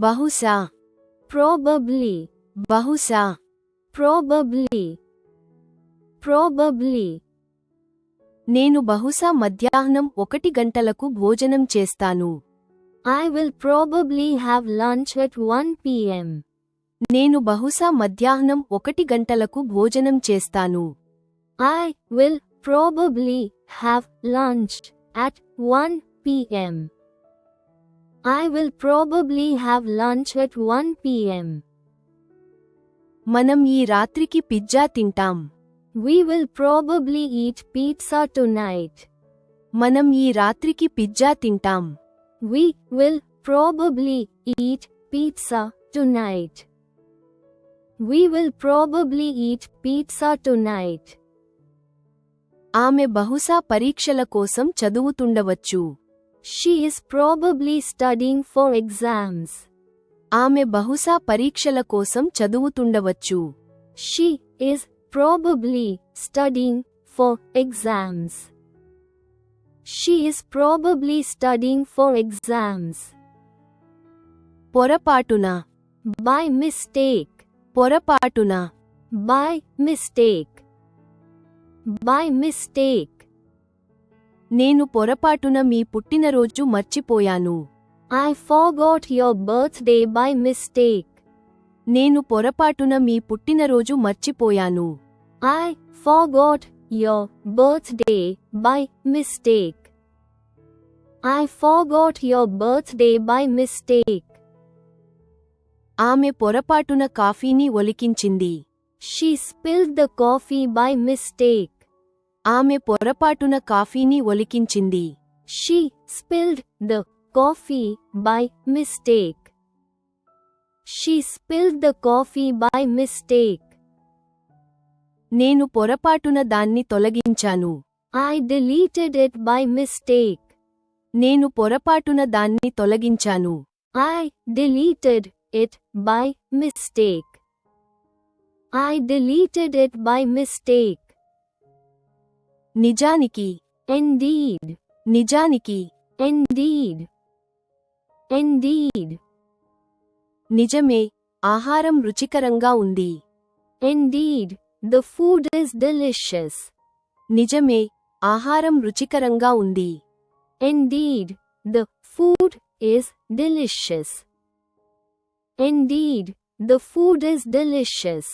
బహుశా, probably, బహుశా, probably, probably. నేను బహుశా మధ్యాహ్నం 1 గంటలకు భోజనం చేస్తాను. I will probably have lunch at 1 p.m. నేను బహుశా మధ్యాహ్నం 1 గంటలకు భోజనం చేస్తాను. I will probably have lunch at 1 p.m. I will probably have lunch at 1 p.m. మనం ఈ రాత్రికి పిజ్జా తింటాం. We will probably eat pizza tonight. మనం ఈ రాత్రికి పిజ్జా తింటాం. We will probably eat pizza tonight. We will probably eat pizza tonight. ఆమె బహుశా పరీక్షల కోసం చదువుతుండవచ్చు. She is probably studying for exams. ఆమె బహుశా పరీక్షల కోసం చదువుతుండవచ్చు. She is probably studying for exams. She is probably studying for exams. పొరపాటున, By mistake. పొరపాటున, By mistake. By mistake. నేను పొరపాటున మీ పుట్టినరోజు మర్చిపోయాను. I forgot your birthday by mistake. నేను పొరపాటున మీ పుట్టినరోజు మర్చిపోయాను. I forgot your birthday by mistake. I forgot your birthday by mistake. ఆమె పొరపాటున కాఫీని ఒలికించింది. She spilled the coffee by mistake. ఆమె పొరపాటున కాఫీని ఒలికించింది. She spilled the coffee by mistake. She spilled the coffee by mistake. నేను పొరపాటున దాన్ని తొలగించాను. I deleted it by mistake. నేను పొరపాటున దాన్ని తొలగించాను. I deleted it by mistake. I deleted it by mistake. నిజానికి, Indeed. నిజానికి, Indeed. Indeed. నిజమే, ఆహారం రుచికరంగా ఉంది. Indeed. The food is delicious. నిజమే, ఆహారం రుచికరంగా ఉంది. Indeed. The food is delicious. Indeed. The food is delicious.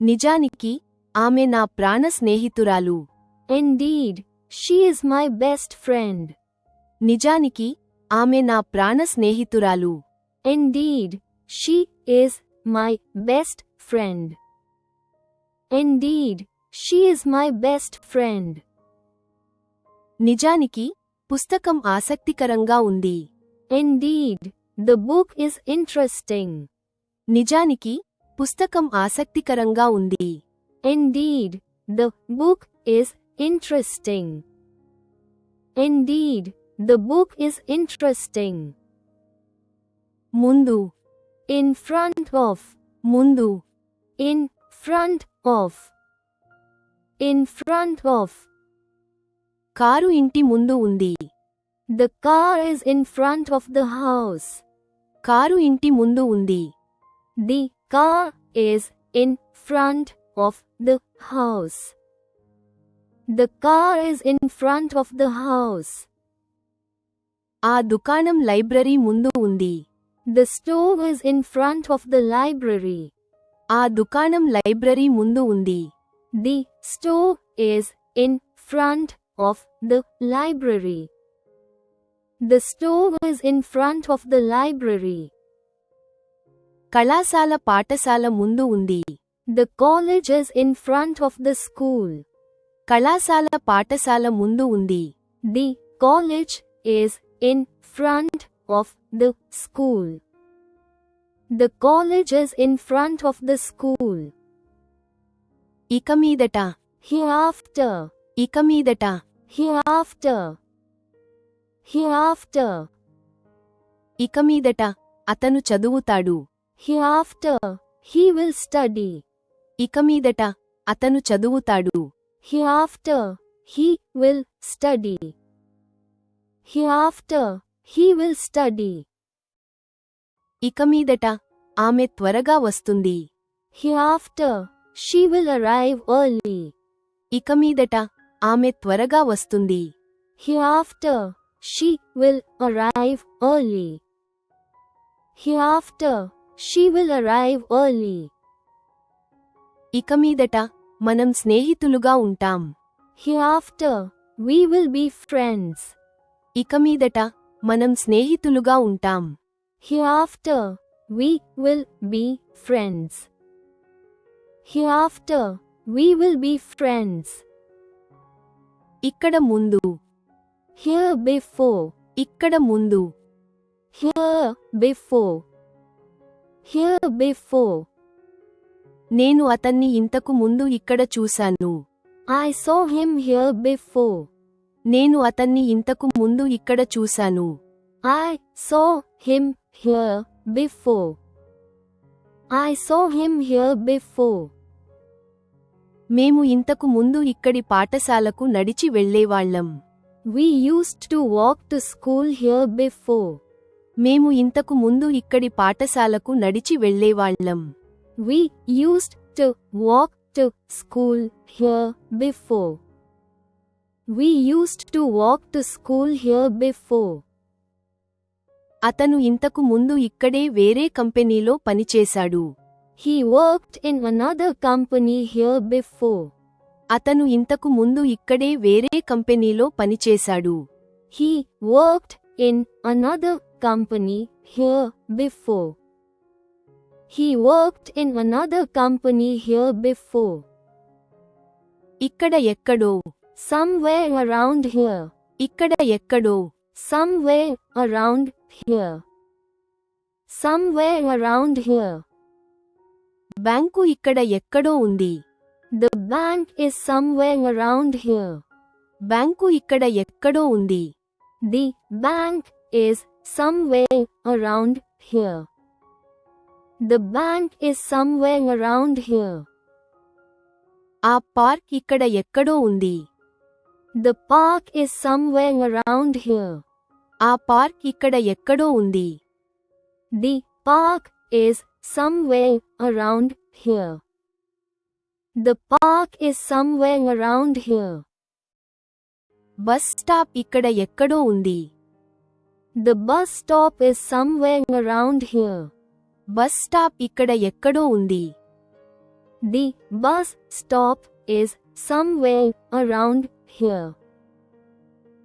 నిజానికి, ఆమె నా ప్రాణ స్నేహితురాలు. Indeed. She is my best friend. నిజానికి, ఆమె నా ప్రాణ స్నేహితురాలు. Indeed. She is my best friend. Indeed. She is my best friend. నిజానికి, పుస్తకం ఆసక్తికరంగా ఉంది. Indeed. The book is interesting. నిజానికి, పుస్తకం ఆసక్తికరంగా ఉంది. Indeed. The book is interesting. Indeed. The book is interesting. ముందు, In front of. ముందు, In front of. In front of. Car ఇంటి ముందు ఉంది. The car is in front of the house. Car ఇంటి ముందు ఉంది. The car is in front of the house. The car is in front of the house. ఆ దుకాణం library ముందు ఉంది. The store is in front of the library. ఆ దుకాణం library ముందు ఉంది. The store is in front of the library. The store is in front of the library. కళాశాల పాఠశాల ముందు ఉంది. The college is in front of the school. కళాశాల పాఠశాల ముందు ఉంది. The college is in front of the school. The college is in front of the school. ఇక మీదట, Hereafter. ఇక మీదట, Hereafter. Hereafter. ఇక మీదట, అతను చదువుతాడు. Hereafter. He will study. ఇక మీదట, అతను చదువుతాడు. Hereafter. He will study. Hereafter. He will study. ఇక మీదట ఆమె త్వరగా వస్తుంది. Hereafter, she will arrive early. ఇక మీదట ఆమె త్వరగా వస్తుంది. Hereafter, she will arrive early. Hereafter, she will arrive early. ఇక మీదట మనం స్నేహితులుగా ఉంటాం. Hereafter, we will be friends. ఇక మీదట మనం స్నేహితులుగా ఉంటాం. Hereafter, we will be friends. Hereafter, we will be friends. ఇక్కడ ముందు. Here before. ఇక్కడ ముందు. Here before. Here before. నేను అతన్ని ఇంతకు ముందు ఇక్కడ చూశాను. I saw him here before. నేను అతన్ని ఇంతకు ముందు ఇక్కడ చూశాను. I saw him here before. I saw him here before. మేము ఇంతకు ముందు ఇక్కడి పాఠశాలకు నడిచి వెళ్ళేవాళ్ళం. We used to walk to school here before. మేము ఇంతకు ముందు ఇక్కడి పాఠశాలకు నడిచి వెళ్ళేవాళ్ళం. We used to walk to school here before. We used to walk to school here before. అతను ఇంతకు ముందు ఇక్కడే వేరే కంపెనీలో పనిచేశాడు. He worked in another company here before. అతను ఇంతకు ముందు ఇక్కడే వేరే కంపెనీలో పనిచేశాడు. He worked in another company here before. He worked in another company here before. ఇక్కడ ఎక్కడో. Somewhere around here. ఇక్కడ ఎక్కడో. Somewhere around here. Somewhere around here. Bank ఇక్కడ ఎక్కడో ఉంది. The bank is somewhere around here. Bank ఇక్కడ ఎక్కడో ఉంది. The bank is somewhere around here. The bank is somewhere around here. ఆ పార్క్ ఇక్కడ ఎక్కడో ఉంది. The park is somewhere around here. ఆ పార్క్ ఇక్కడ ఎక్కడో ఉంది. The park is somewhere around here. The park is somewhere around here. Bus stop ఇక్కడ ఎక్కడో ఉంది. The bus stop is somewhere around here. Bus stop ఇక్కడ ఎక్కడో ఉంది. The bus stop is somewhere around here.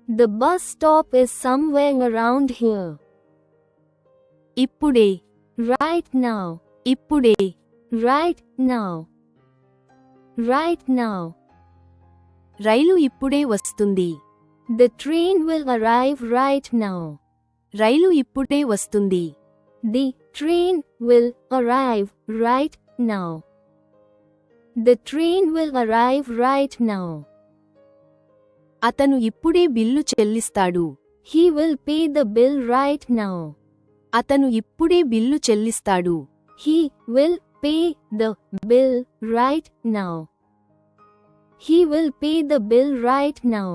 The bus stop is somewhere around here. ఇప్పుడే. Right now. ఇప్పుడే. Right now. Right now. రైలు ఇప్పుడే వస్తుంది. The train will arrive right now. రైలు ఇప్పుడే వస్తుంది. The train will arrive right now. The train will arrive right now. అతను ఇప్పుడే bill చెల్లిస్తాడు. He will pay the bill right now. అతను ఇప్పుడే బిల్లు చెల్లిస్తాడు. He will pay the bill right now. He will pay the bill right now.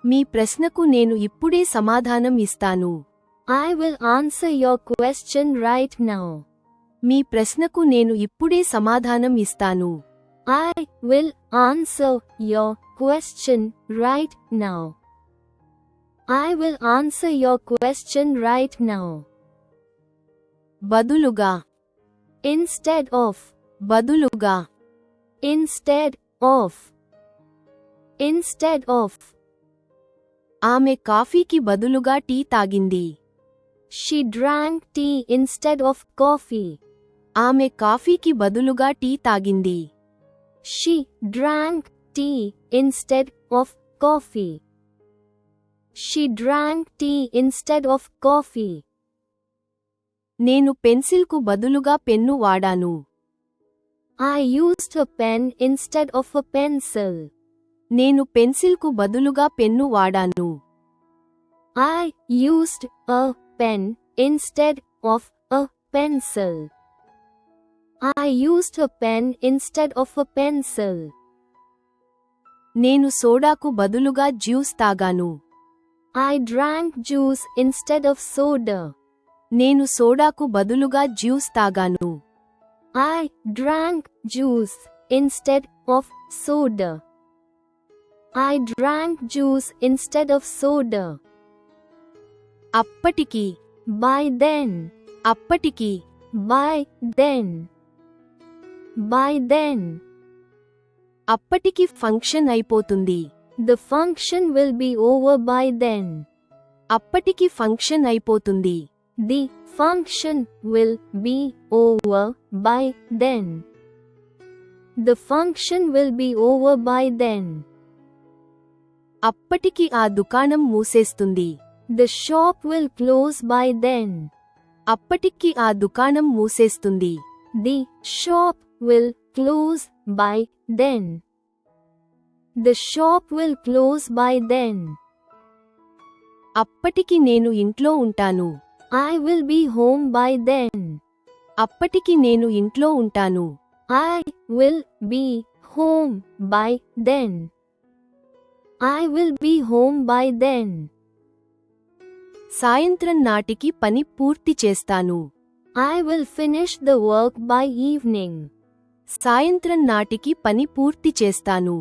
మీ ప్రశ్నకు నేను ఇప్పుడే సమాధానం ఇస్తాను. I will answer your question right now. మీ ప్రశ్నకు నేను ఇప్పుడే సమాధానం ఇస్తాను. I will answer your question right now. I will answer your question right now. బదులుగా. Instead of. బదులుగా. Instead of. Instead of. ఆమె కాఫీకి బదులుగా టీ తాగింది. She drank tea instead of coffee. ఆమె కాఫీకి బదులుగా టీ తాగింది. She drank tea instead of coffee. She drank tea instead of coffee. నేను పెన్సిల్కు బదులుగా పెన్ను వాడాను. I used a pen instead of a pencil. నేను పెన్సిల్కు బదులుగా పెన్ను వాడాను. I used a pen instead of a pencil. I used a pen instead of a pencil. నేను సోడాకు బదులుగా juice తాగాను. I drank juice instead of soda. నేను సోడాకు బదులుగా juice తాగాను. I drank juice instead of soda. I drank juice instead of soda. అప్పటికి, By then. అప్పటికి, By then. By then. అప్పటికి function అయిపోతుంది. The function will be over by then. అప్పటికి function అయిపోతుంది. The function will be over by then. The function will be over by then. అప్పటికి ఆ దుకాణం మూసేస్తుంది. The shop will close by then. అప్పటికి ఆ దుకాణం మూసేస్తుంది. The shop will close by then. The shop will close by then. అప్పటికి నేను ఇంట్లో ఉంటాను. I will be home by then. అప్పటికి నేను ఇంట్లో ఉంటాను. I will be home by then. I will be home by then. సాయంత్రం నాటికి పని పూర్తి చేస్తాను. I will finish the work by evening. సాయంత్రం నాటికి పని పూర్తి చేస్తాను.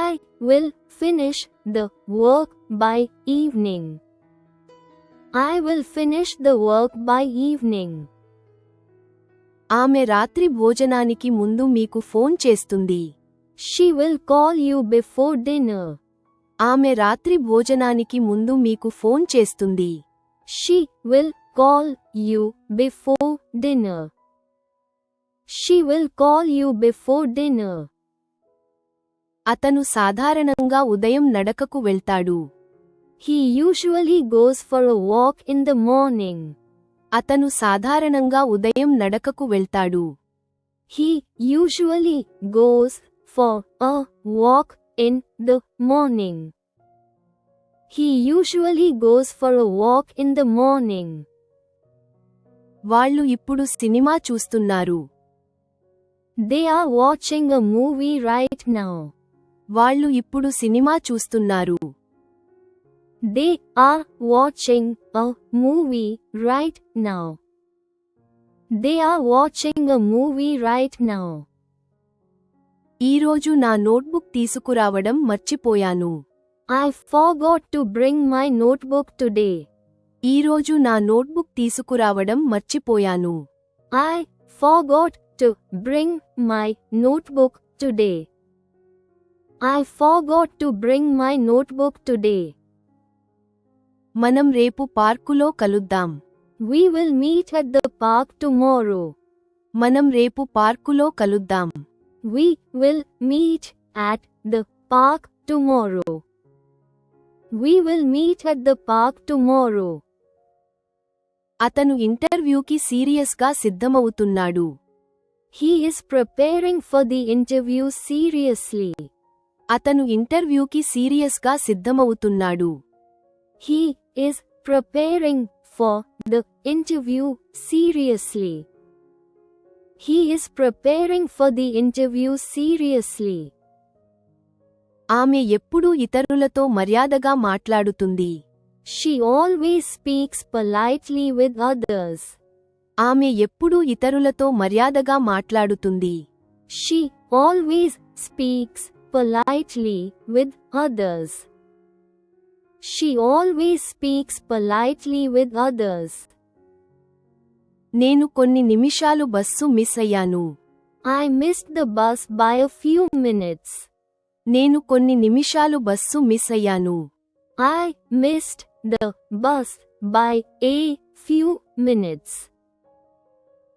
I will finish the work by evening. I will finish the work by evening. ఆమె రాత్రి భోజనానికి ముందు మీకు ఫోన్ చేస్తుంది. She will call you before dinner. ఆమె రాత్రి భోజనానికి ముందు మీకు ఫోన్ చేస్తుంది. She will call you before dinner. She will call you before dinner. అతను సాధారణంగా ఉదయం నడకకు వెళ్తాడు. He usually goes for a walk in the morning. అతను సాధారణంగా ఉదయం నడకకు వెళ్తాడు. He usually goes for a walk in the morning. He usually goes for a walk in the morning. వాళ్ళు ఇప్పుడు సినిమా చూస్తున్నారు. They are watching a movie right now. వాళ్ళు ఇప్పుడు cinema చూస్తున్నారు. They are watching a movie right now. They are watching a movie right now. ఈరోజు నా notebook తీసుకురావడం మర్చిపోయాను. I forgot to bring my notebook today. ఈరోజు నా నోట్బుక్ తీసుకురావడం మర్చిపోయాను. I forgot to bring my notebook today. I forgot to bring my notebook today. మనం రేపు పార్కులో కలుద్దాం. We will meet at the park tomorrow. మనం రేపు పార్కులో కలుద్దాం. We will meet at the park tomorrow. We will meet at the park tomorrow. అతను ఇంటర్వ్యూకి సీరియస్గా సిద్ధమవుతున్నాడు. He is preparing for the interview seriously. అతను ఇంటర్వ్యూకి సీరియస్గా సిద్ధమవుతున్నాడు. He is preparing for the interview seriously. He is preparing for the interview seriously. ఆమె ఎప్పుడూ ఇతరులతో మర్యాదగా మాట్లాడుతుంది. She always speaks politely with others. ఆమె ఎప్పుడూ ఇతరులతో మర్యాదగా మాట్లాడుతుంది. She always speaks politely with others. She always speaks politely with others. నేను కొన్ని నిమిషాలు బస్సు మిస్ అయ్యాను. I missed the bus by a few minutes. నేను కొన్ని నిమిషాలు బస్సు మిస్ అయ్యాను. I missed the bus by a few minutes.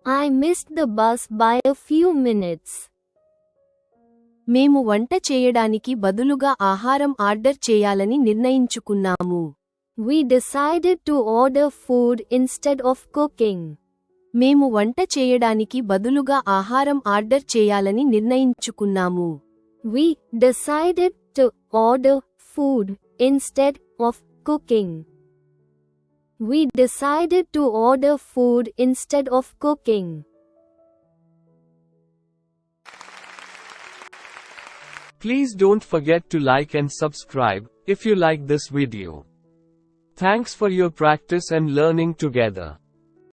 I missed the bus by a few minutes. మేము వంట చేయడానికి బదులుగా ఆహారం ఆర్డర్ చేయాలని నిర్ణయించుకున్నాము. We decided to order food instead of cooking. మేము వంట చేయడానికి బదులుగా ఆహారం ఆర్డర్ చేయాలని నిర్ణయించుకున్నాము. We decided to order food instead of cooking. We decided to order food instead of cooking. Please don't forget to like and subscribe if you like this video. Thanks for your practice and learning together.